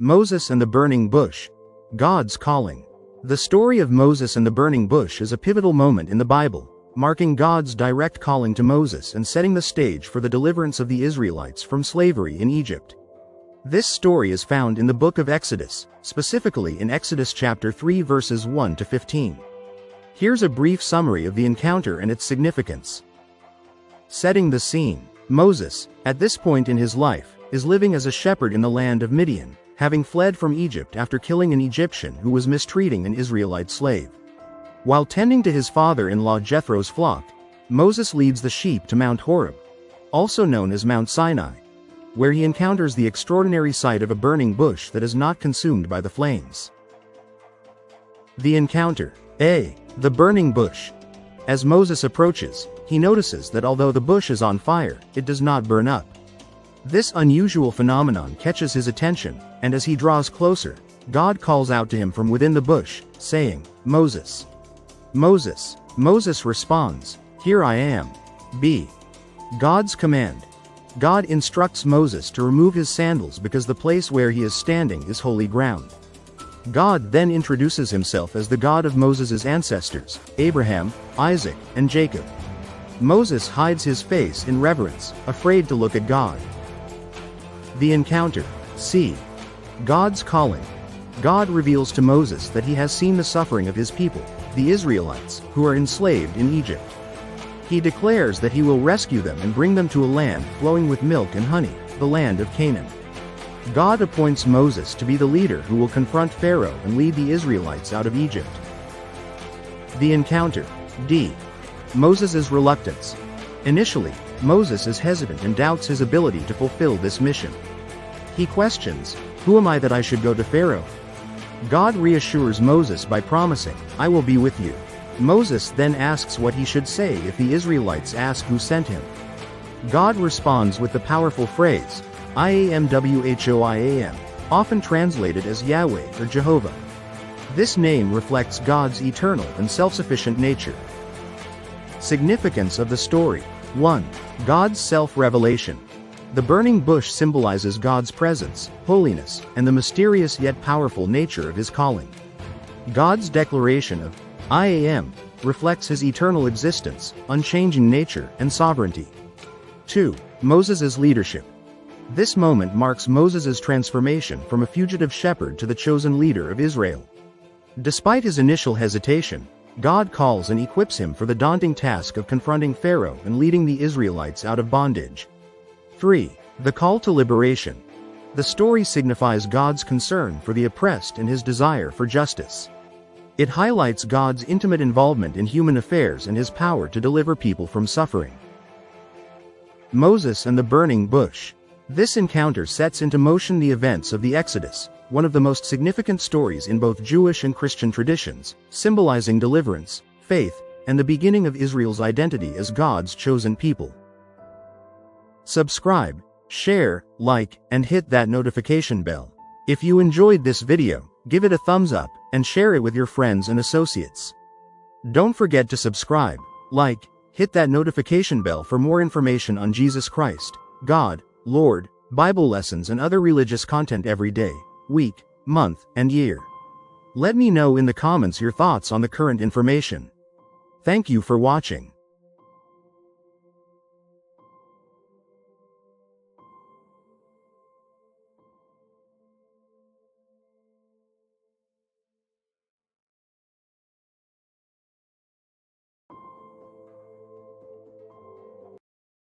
Moses and the burning bush. God's calling. The story of Moses and the burning bush is a pivotal moment in the Bible, marking God's direct calling to Moses and setting the stage for the deliverance of the Israelites from slavery in Egypt. This story is found in the book of Exodus, specifically in Exodus chapter 3 verses 1 to 15. Here's a brief summary of the encounter and its significance. Setting the scene. Moses, at this point in his life, is living as a shepherd in the land of Midian, having fled from Egypt after killing an Egyptian who was mistreating an Israelite slave. While tending to his father-in-law Jethro's flock, Moses leads the sheep to Mount Horeb, also known as Mount Sinai, where he encounters the extraordinary sight of a burning bush that is not consumed by the flames. The encounter. A. The burning bush. As Moses approaches, he notices that although the bush is on fire, it does not burn up. This unusual phenomenon catches his attention, and as he draws closer, God calls out to him from within the bush, saying, "Moses. Moses." Moses responds, "Here I am." B. God's command. God instructs Moses to remove his sandals because the place where he is standing is holy ground. God then introduces himself as the God of Moses' ancestors, Abraham, Isaac, and Jacob. Moses hides his face in reverence, afraid to look at God. The encounter. C. God's calling. God reveals to Moses that he has seen the suffering of his people, the Israelites, who are enslaved in Egypt. He declares that he will rescue them and bring them to a land flowing with milk and honey, the land of Canaan. God appoints Moses to be the leader who will confront Pharaoh and lead the Israelites out of Egypt. The encounter. D. Moses' reluctance. Initially, Moses is hesitant and doubts his ability to fulfill this mission. He questions, "Who am I that I should go to Pharaoh?" God reassures Moses by promising, "I will be with you." Moses then asks what he should say if the Israelites ask who sent him. God responds with the powerful phrase, "I-am-whoiam," often translated as Yahweh or Jehovah. This name reflects God's eternal and self-sufficient nature. Significance of the story. 1. God's self-revelation. The burning bush symbolizes God's presence, holiness, and the mysterious yet powerful nature of his calling. God's declaration of "I am" reflects his eternal existence, unchanging nature, and sovereignty. 2. Moses' leadership. This moment marks Moses' transformation from a fugitive shepherd to the chosen leader of Israel. Despite his initial hesitation, God calls and equips him for the daunting task of confronting Pharaoh and leading the Israelites out of bondage. 3. The call to liberation. The story signifies God's concern for the oppressed and his desire for justice. It highlights God's intimate involvement in human affairs and his power to deliver people from suffering. Moses and the burning bush. This encounter sets into motion the events of the Exodus, one of the most significant stories in both Jewish and Christian traditions, symbolizing deliverance, faith, and the beginning of Israel's identity as God's chosen people. Subscribe, share, like, and hit that notification bell. If you enjoyed this video, give it a thumbs up, and share it with your friends and associates. Don't forget to subscribe, like, hit that notification bell for more information on Jesus Christ, God, Lord, Bible lessons and other religious content every day, week, month, and year. Let me know in the comments your thoughts on the current information. Thank you for watching.